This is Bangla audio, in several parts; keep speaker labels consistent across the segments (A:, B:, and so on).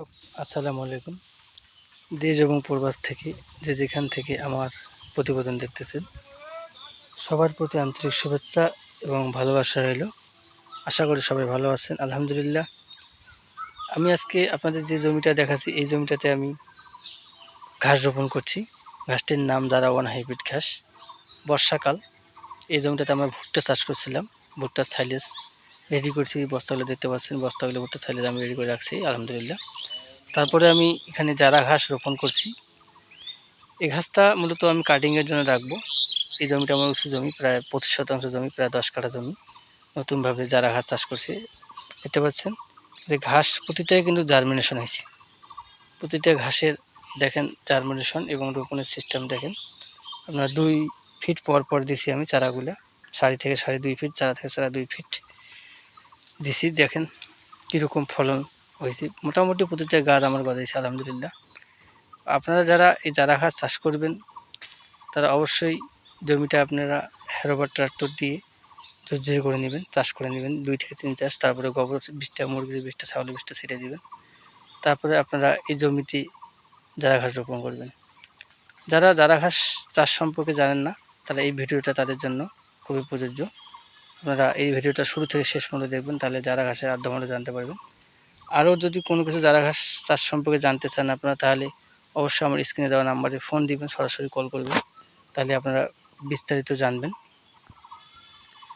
A: দর্শক, আসসালামু আলাইকুম। দেশ এবং প্রবাস থেকে যে যেখান থেকে আমার প্রতিবেদন দেখতেছেন, সবার প্রতি আন্তরিক শুভেচ্ছা এবং ভালোবাসা রইল। আশা করি সবাই ভালো আছেন, আলহামদুলিল্লাহ। আমি আজকে আপনাদের যে জমিটা দেখাচ্ছি, এই জমিটাতে আমি ঘাস রোপণ করছি। ঘাসটির নাম দারাওয়ান হাইব্রিড ঘাস। বর্ষাকাল, এই জমিটাতে আমরা ভুট্টা চাষ করছিলাম। ভুট্টার সাইলেজ রেডি করছি, বস্তাগুলো দেখতে পাচ্ছেন, বস্তাগুলো ভুট্টার সাইলেজ আমি রেডি করে রাখছি, আলহামদুলিল্লাহ। তারপরে আমি এখানে জারা ঘাস রোপণ করছি। এই ঘাসটা মূলত আমি কাটিংয়ের জন্য রাখবো। এই জমিটা আমার উঁচু জমি, প্রায় 25% জমি, প্রায় 10 কাঠা জমি। নতুনভাবে যারা ঘাস চাষ করছে, দেখতে পাচ্ছেন যে ঘাস প্রতিটাই কিন্তু জার্মিনেশন হয়েছে। প্রতিটা ঘাসের দেখেন জার্মিনেশন এবং রোপণের সিস্টেম দেখেন। আপনার 2 ফিট পর পর দিছি আমি চারাগুলা, সারি থেকে সারি 2 ফিট, চারা থেকে চারা 2 ফিট দিছি। দেখেন কীরকম ফলন হয়েছে, মোটামুটি প্রতিটা গাছ আমার গজাইছে, আলহামদুলিল্লাহ। আপনারা যারা এই চারা ঘাস চাষ করবেন, তারা অবশ্যই জমিটা আপনারা হ্যারোবার ট্রাক্টর দিয়ে ঝুরঝুরি করে নেবেন, চাষ করে নেবেন 2 থেকে 3 চাষ। তারপরে গোবর বিষটা, মুরগির বিষটা, ছাগলের বিষটা ছিটিয়ে দেবেন। তারপরে আপনারা এই জমিতে চারা ঘাস রোপণ করবেন। যারা চারা ঘাস চাষ সম্পর্কে জানেন না, তারা এই ভিডিওটা তাদের জন্য খুবই প্রযোজ্য। আপনারা এই ভিডিওটা শুরু থেকে শেষ পর্যন্ত দেখবেন, তাহলে চারা ঘাসের আদ্যমূল্য জানতে পারবেন। আরও যদি কোনো কিছু চারা ঘাস চাষ সম্পর্কে জানতে চান আপনারা, তাহলে অবশ্যই আমার স্ক্রিনে দেওয়া নাম্বারে ফোন দিবেন, সরাসরি কল করবেন। তাহলে আপনারা বিস্তারিত জানবেন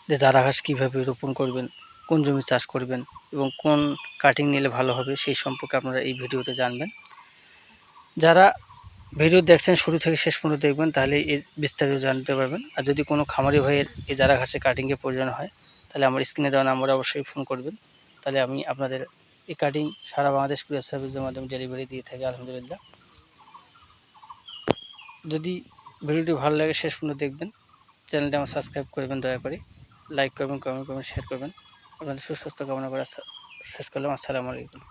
A: যে চারা ঘাস কীভাবে রোপণ করবেন, কোন জমি চাষ করবেন এবং কোন কাটিং নিলে ভালো হবে, সেই সম্পর্কে আপনারা এই ভিডিওতে জানবেন। যারা ভিডিও দেখছেন শুরু থেকে শেষ পর্যন্ত দেখবেন, তাহলে এই বিস্তারিত জানতে পারবেন। আর যদি কোনো খামারি ভাইয়ের এই চারা ঘাসের কাটিংয়ের প্রয়োজন হয়, তাহলে আমার স্ক্রিনে দেওয়া নাম্বারে অবশ্যই ফোন করবেন। তাহলে আমি আপনাদের এই কাটিং সারা বাংলাদেশ কুরিয়ার সার্ভিসের মাধ্যমে ডেলিভারি দিয়ে থাকি, আলহামদুলিল্লাহ। যদি ভিডিওটি ভালো লাগে শেষ পর্যন্ত দেখবেন। চ্যানেলটি আমার সাবস্ক্রাইব করবেন দয়া করে, লাইক করবেন, কমেন্ট করবেন, শেয়ার করবেন। আপনাদের সুস্বাস্থ্য কামনা করে শেষ করলাম। আসসালামু আলাইকুম।